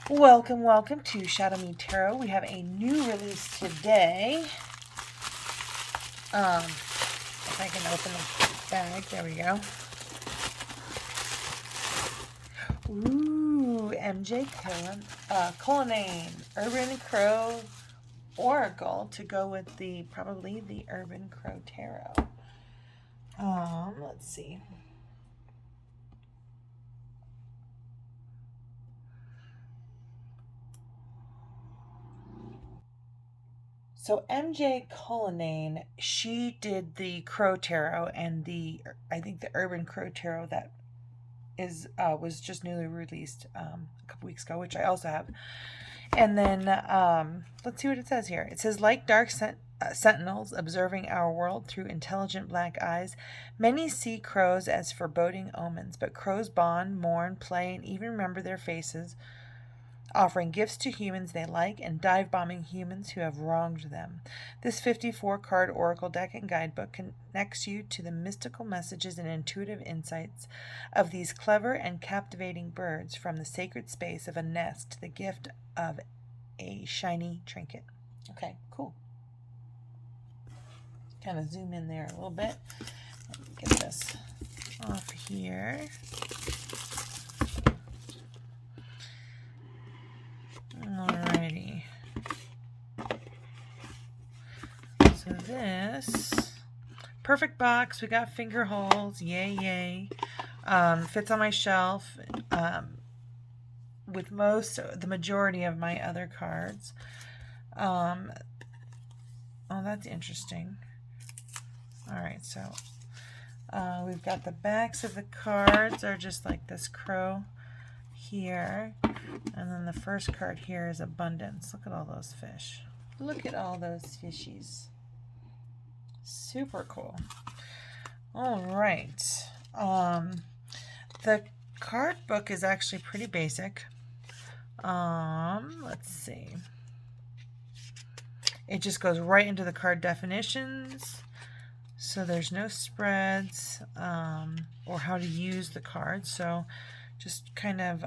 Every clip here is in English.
Welcome, welcome to ShadowMeTarot. We have a new release today. If I can open the bag, there we go. Ooh, MJ Cullinane, Urban Crow Oracle to go with probably the Urban Crow Tarot. Let's see. So MJ Cullinane, she did the Crow Tarot and I think the Urban Crow Tarot that was just newly released a couple weeks ago, which I also have. And then let's see what it says here. It says, like dark sentinels observing our world through intelligent black eyes, many see crows as foreboding omens, but crows bond, mourn, play, and even remember their faces, offering gifts to humans they like and dive-bombing humans who have wronged them. This 54-card oracle deck and guidebook connects you to the mystical messages and intuitive insights of these clever and captivating birds, from the sacred space of a nest to the gift of a shiny trinket. Okay, cool. Kind of zoom in there a little bit. Let me get this off here. Alrighty. So this perfect box. We got finger holes. Yay, yay. Fits on my shelf. With the majority of my other cards. Oh, that's interesting. Alright, so we've got the backs of the cards are just like this crow here. And then the first card here is abundance. Look at all those fish. Look at all those fishies. Super cool. All right. The card book is actually pretty basic. Let's see. It just goes right into the card definitions. So there's no spreads or how to use the cards. So just kind of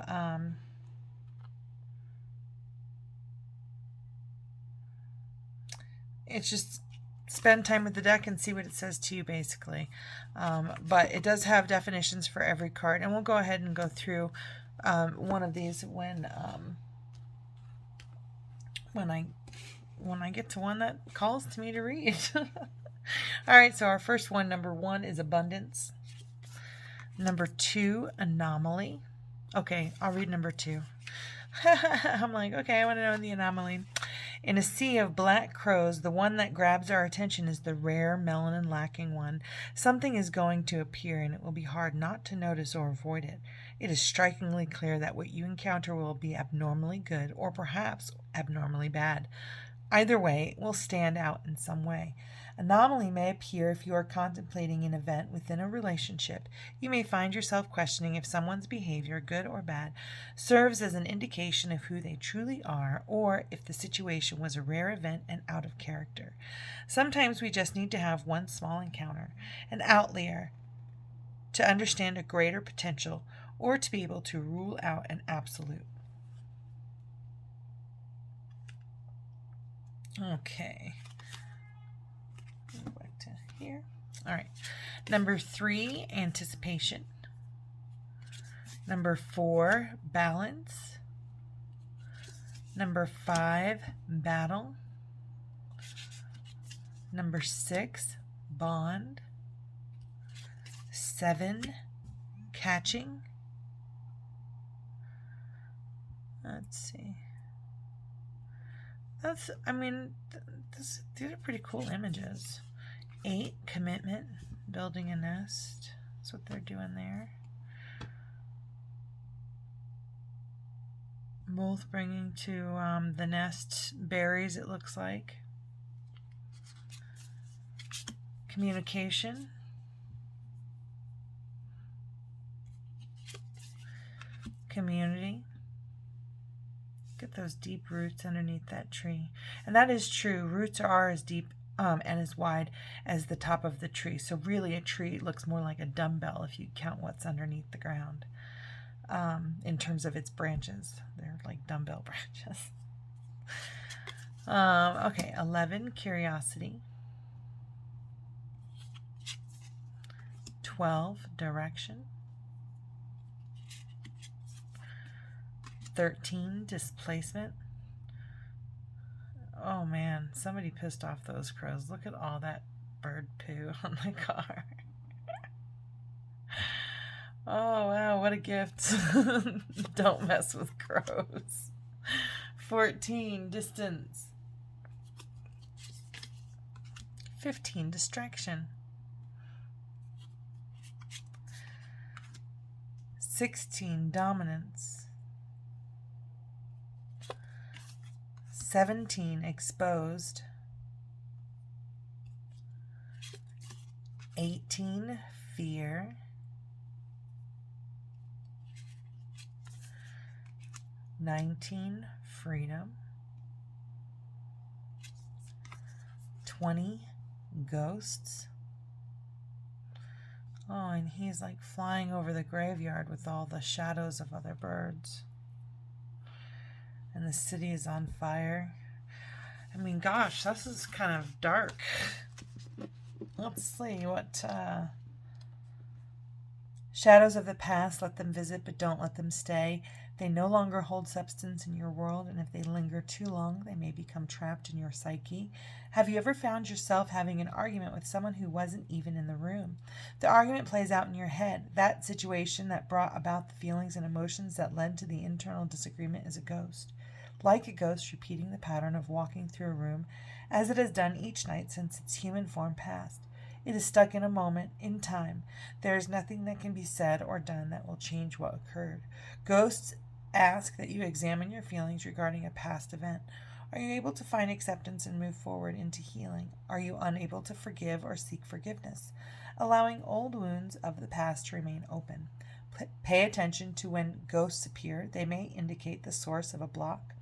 it's just spend time with the deck and see what it says to you, basically. But it does have definitions for every card, and we'll go ahead and go through one of these when I get to one that calls to me to read. All right, so our first one, number 1, is abundance. Number 2, anomaly. Okay, I'll read number 2. I'm like, okay, I want to know the anomaly. In a sea of black crows, the one that grabs our attention is the rare, melanin lacking one. Something is going to appear, and it will be hard not to notice or avoid it. It is strikingly clear that what you encounter will be abnormally good or perhaps abnormally bad. Either way, it will stand out in some way. Anomaly may appear if you are contemplating an event within a relationship. You may find yourself questioning if someone's behavior, good or bad, serves as an indication of who they truly are, or if the situation was a rare event and out of character. Sometimes we just need to have one small encounter, an outlier, to understand a greater potential, or to be able to rule out an absolute. Okay. Go back to here. All right. Number 3, anticipation. Number 4, balance. Number 5, battle. Number 6, bond. 7, catching. Let's see. These are pretty cool images. 8, commitment, building a nest. That's what they're doing there. Both bringing to the nest berries, it looks like. Communication. Community. Get those deep roots underneath that tree. And that is true. Roots are as deep and as wide as the top of the tree. So really a tree looks more like a dumbbell if you count what's underneath the ground. in terms of its branches. They're like dumbbell branches. Okay, 11, curiosity. 12, direction. 13, displacement. Oh man, somebody pissed off those crows. Look at all that bird poo on the car. Oh wow, what a gift. Don't mess with crows. 14, distance. 15, distraction. 16, dominance. 17, exposed. 18, fear. 19, freedom. 20, ghosts. Oh, and he's like flying over the graveyard with all the shadows of other birds. And the city is on fire. I mean, gosh, this is kind of dark. Let's see what... Shadows of the past, let them visit, but don't let them stay. They no longer hold substance in your world, and if they linger too long, they may become trapped in your psyche. Have you ever found yourself having an argument with someone who wasn't even in the room? The argument plays out in your head. That situation that brought about the feelings and emotions that led to the internal disagreement is a ghost. Like a ghost repeating the pattern of walking through a room, as it has done each night since its human form passed. It is stuck in a moment, in time. There is nothing that can be said or done that will change what occurred. Ghosts ask that you examine your feelings regarding a past event. Are you able to find acceptance and move forward into healing? Are you unable to forgive or seek forgiveness, allowing old wounds of the past to remain open? Pay attention to when ghosts appear. They may indicate the source of a block.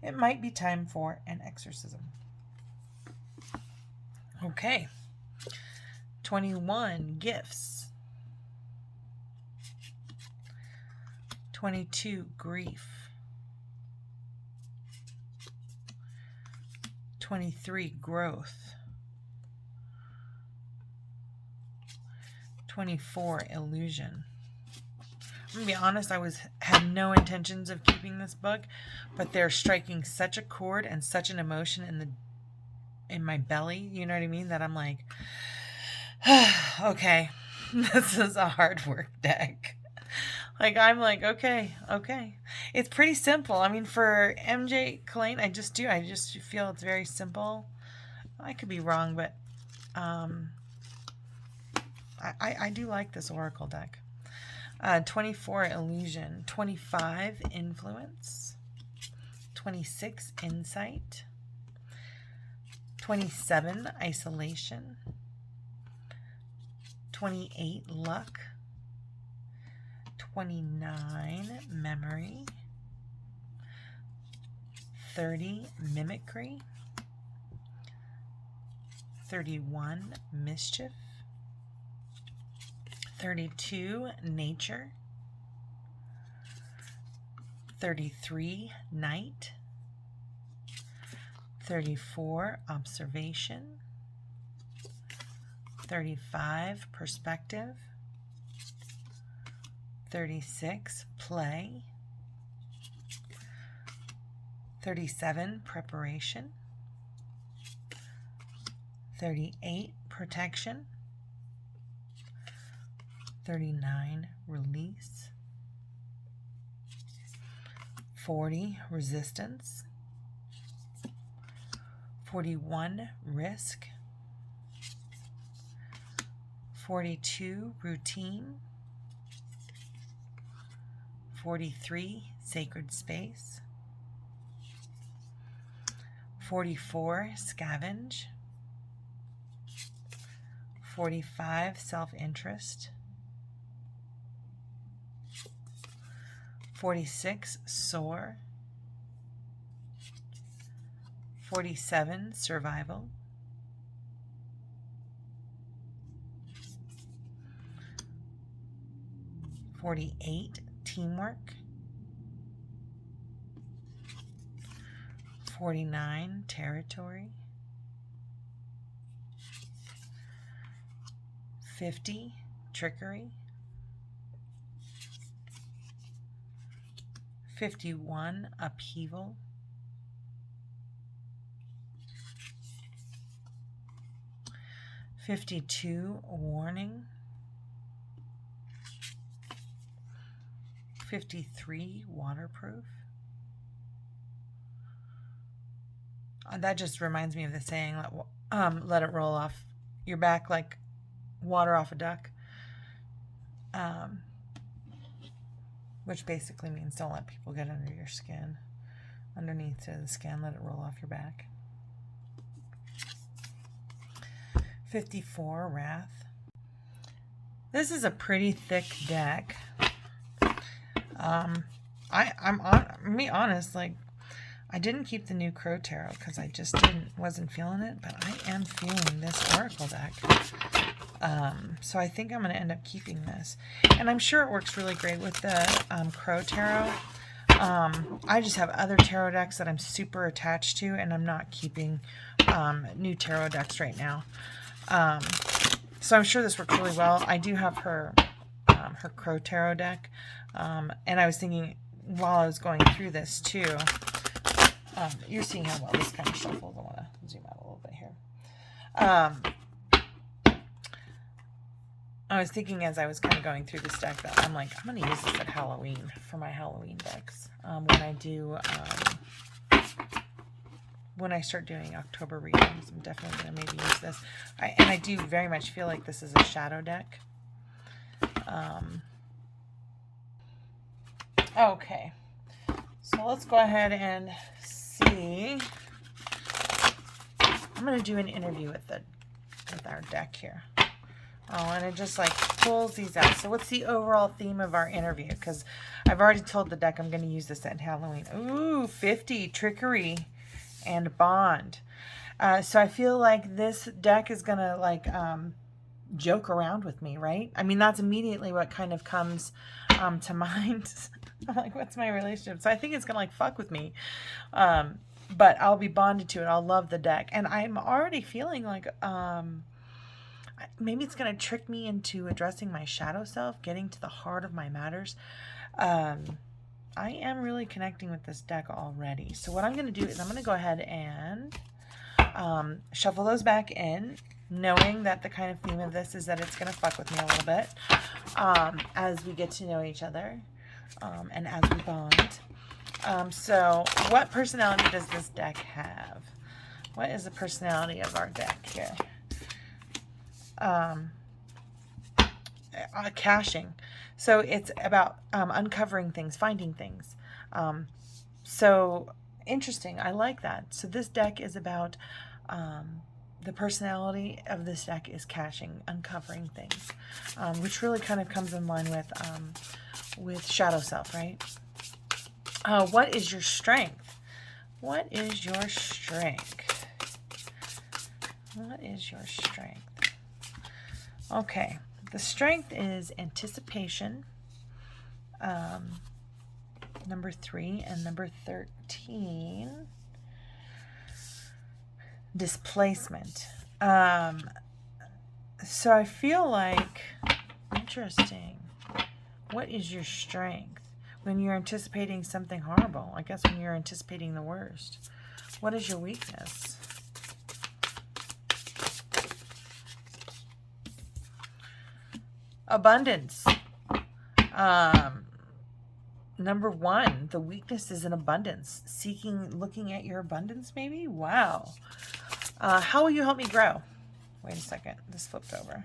It might be time for an exorcism. Okay. 21, gifts. 22, grief. 23, growth. 24, illusion. I'm going to be honest, I had no intentions of keeping this book, but they're striking such a chord and such an emotion in my belly, you know what I mean, that I'm like, okay, this is a hard work deck. Like, I'm like, okay. It's pretty simple. I mean, for MJ Cullinane, I just feel it's very simple. I could be wrong, but I do like this oracle deck. 24, illusion. 25, influence. 26, insight. 27, isolation. 28, luck. 29, memory. 30, mimicry. 31, mischief. 32, nature. 33, night. 34, observation. 35, perspective. 36, play. 37, preparation. 38, protection. 39, release. 40, resistance. 41, risk. 42, routine. 43, sacred space. 44, scavenge. 45, self-interest. 46, soar. 47, survival. 48, teamwork. 49, territory. 50, trickery. 51, upheaval. 52, warning. 53, waterproof. That just reminds me of the saying, let it roll off your back like water off a duck. Which basically means don't let people get under your skin. Underneath the skin, let it roll off your back. 54, wrath. This is a pretty thick deck. I'm be honest, like, I didn't keep the new Crow Tarot because I just wasn't feeling it, but I am feeling this Oracle deck. So I think I'm going to end up keeping this. And I'm sure it works really great with the Crow Tarot. I just have other tarot decks that I'm super attached to, and I'm not keeping new tarot decks right now. So I'm sure this works really well. I do have her Crow Tarot deck. And I was thinking while I was going through this too, you're seeing how well this kind of shuffles. I want to zoom out a little bit here. I was thinking as I was kind of going through this deck that I'm like, I'm going to use this at Halloween for my Halloween decks. When I start doing October readings, I'm definitely going to maybe use this. And I do very much feel like this is a shadow deck. Okay, so let's go ahead and see. I'm going to do an interview with our deck here. Oh, and it just like pulls these out. So what's the overall theme of our interview? Because I've already told the deck I'm going to use this at Halloween. Ooh, 50, trickery and bond. So I feel like this deck is going to like joke around with me, right? I mean, that's immediately what kind of comes to mind. I'm like, what's my relationship? So I think it's going to like fuck with me. But I'll be bonded to it. I'll love the deck. And I'm already feeling like maybe it's going to trick me into addressing my shadow self, getting to the heart of my matters. I am really connecting with this deck already. So what I'm going to do is I'm going to go ahead and shuffle those back in, knowing that the kind of theme of this is that it's going to fuck with me a little bit as we get to know each other and as we bond. So what personality does this deck have? What is the personality of our deck here? Caching. So it's about uncovering things, finding things. So interesting. I like that. So this deck is about the personality of this deck is caching, uncovering things, which really kind of comes in line with shadow self, right? What is your strength? What is your strength? What is your strength? Okay, the strength is anticipation, number 3, and number 13, displacement. So I feel like, interesting, what is your strength? When you're anticipating something horrible, I guess when you're anticipating the worst. What is your weakness? Abundance. Number 1, the weakness is in abundance. Looking at your abundance, maybe? Wow. How will you help me grow? Wait a second. This flipped over.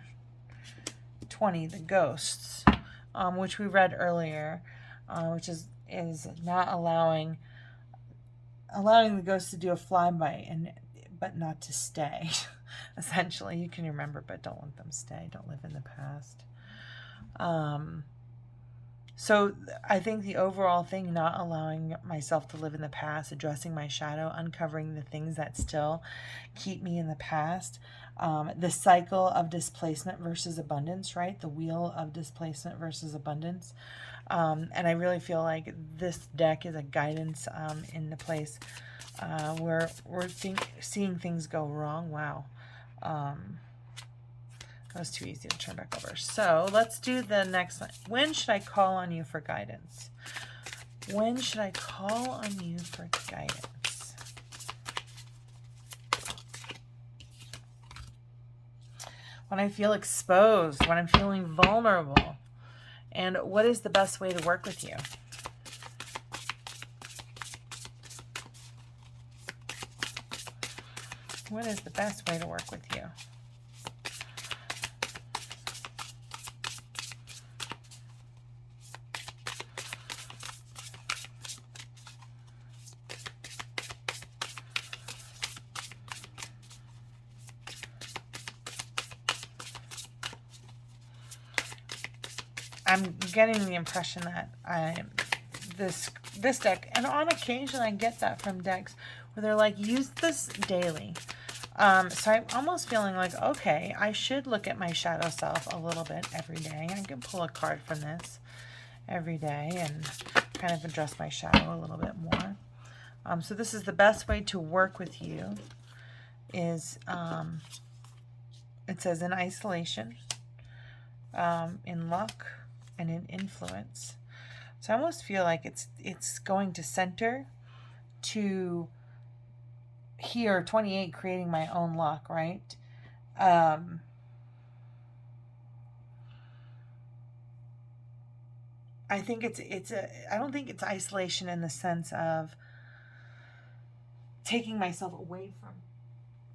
20, the ghosts, which we read earlier, which is not allowing the ghosts to do a flyby, but not to stay. Essentially, you can remember, but don't let them stay. Don't live in the past. So I think the overall thing, not allowing myself to live in the past, addressing my shadow, uncovering the things that still keep me in the past, the cycle of displacement versus abundance, right? The wheel of displacement versus abundance. And I really feel like this deck is a guidance in the place where we're seeing things go wrong. Wow. That was too easy to turn back over. So let's do the next one. When should I call on you for guidance? When should I call on you for guidance? When I feel exposed, when I'm feeling vulnerable. And what is the best way to work with you? What is the best way to work with you? I'm getting the impression that this deck, and on occasion I get that from decks where they're like, use this daily. So I'm almost feeling like, okay, I should look at my shadow self a little bit every day. I can pull a card from this every day and kind of address my shadow a little bit more. So this is the best way to work with you is, it says in isolation, in luck, and in influence. So I almost feel like it's going to center to here, 28, creating my own luck, right? I think I don't think it's isolation in the sense of taking myself away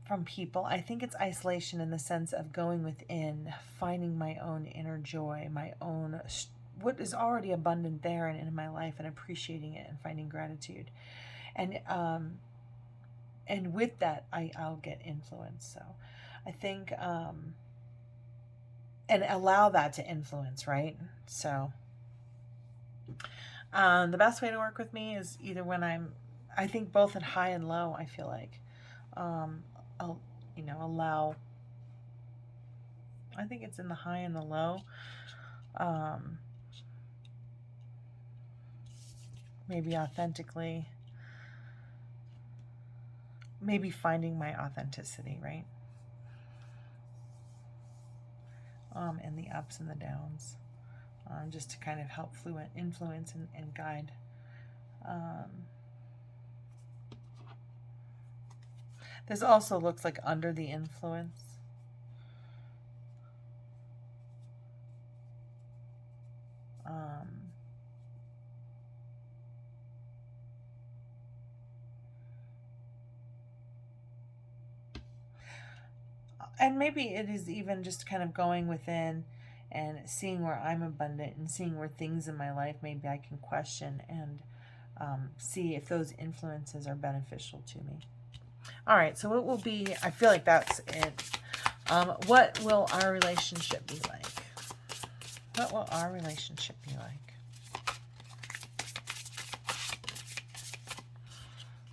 from people. I think it's isolation in the sense of going within, finding my own inner joy, my own, what is already abundant there and in my life, and appreciating it and finding gratitude. And with that, I'll get influence. So I think, and allow that to influence, right? So the best way to work with me is either when I think both in high and low, I feel like, allow, I think it's in the high and the low, maybe authentically, maybe finding my authenticity, right? And the ups and the downs, just to kind of help influence and guide. This also looks like under the influence. And maybe it is even just kind of going within and seeing where I'm abundant and seeing where things in my life maybe I can question and see if those influences are beneficial to me. All right, so it will be, I feel like that's it. What will our relationship be like? What will our relationship be like?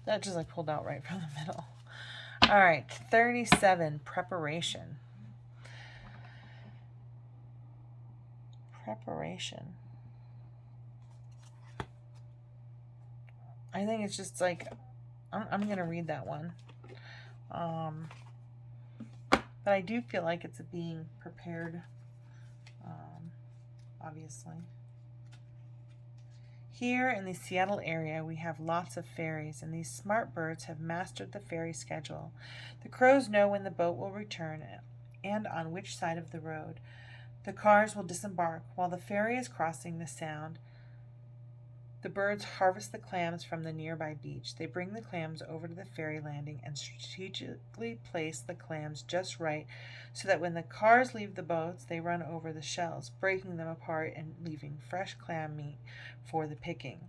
That just like pulled out right from the middle. All right, 37, preparation. Preparation. I think it's just like, I'm going to read that one. But I do feel like it's being prepared, obviously. Here in the Seattle area, we have lots of ferries, and these smart birds have mastered the ferry schedule. The crows know when the boat will return and on which side of the road. The cars will disembark while the ferry is crossing the sound. The birds harvest the clams from the nearby beach. They bring the clams over to the ferry landing and strategically place the clams just right so that when the cars leave the boats, they run over the shells, breaking them apart and leaving fresh clam meat for the picking.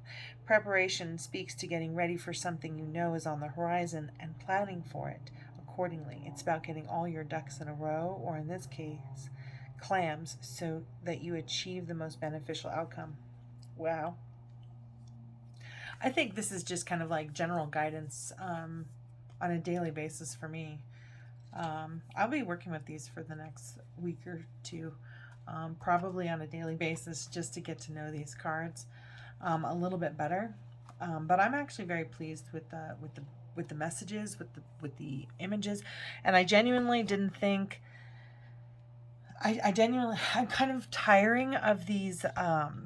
Preparation speaks to getting ready for something you know is on the horizon and planning for it accordingly. It's about getting all your ducks in a row, or in this case, clams, so that you achieve the most beneficial outcome. Wow. I think this is just kind of like general guidance on a daily basis for me. I'll be working with these for the next week or two. probably on a daily basis, just to get to know these cards a little bit better. But I'm actually very pleased with the messages, with the images, and I genuinely didn't think. I'm kind of tiring of these, of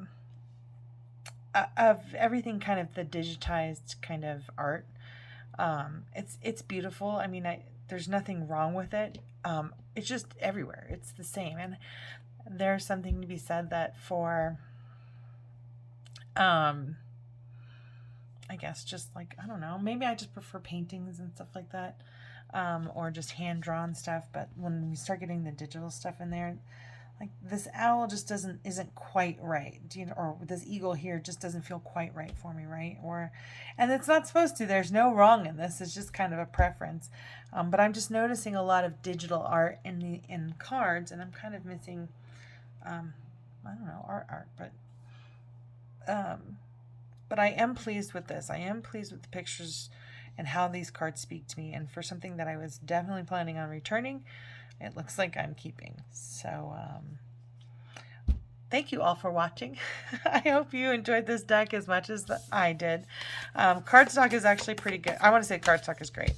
everything kind of the digitized kind of art. It's beautiful. I mean, there's nothing wrong with it. It's just everywhere. It's the same. And there's something to be said that for, I guess just like, I don't know, maybe I just prefer paintings and stuff like that. Or just hand-drawn stuff. But when we start getting the digital stuff in there, like this owl just isn't quite right, or this eagle here just doesn't feel quite right for me, right? And it's not supposed to. There's no wrong in this. It's just kind of a preference. But I'm just noticing a lot of digital art in cards, and I'm kind of missing, I don't know, art, but I am pleased with this. I am pleased with the pictures and how these cards speak to me. And for something that I was definitely planning on returning, it looks like I'm keeping. So thank you all for watching. I hope you enjoyed this deck as much as I did. Cardstock is actually pretty good. I want to say cardstock is great.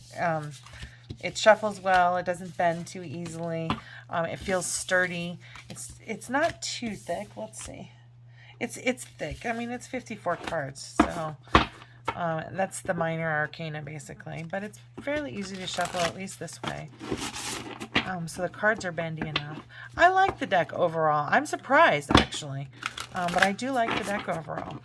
It shuffles well. It doesn't bend too easily. It feels sturdy. It's not too thick. Let's see. It's thick. I mean, it's 54 cards, so that's the minor arcana basically, but it's fairly easy to shuffle, at least this way. So the cards are bendy enough. I like the deck overall. I'm surprised actually, but I do like the deck overall.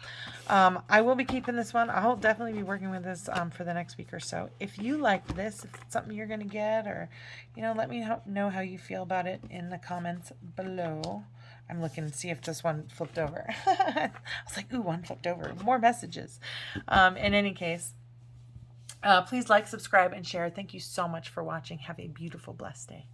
I will be keeping this one. I'll definitely be working with this for the next week or so. If you liked this, if it's something you're going to get, or let me know how you feel about it in the comments below. I'm looking to see if this one flipped over. I was like, ooh, one flipped over. More messages. In any case, please like, subscribe, and share. Thank you so much for watching. Have a beautiful, blessed day.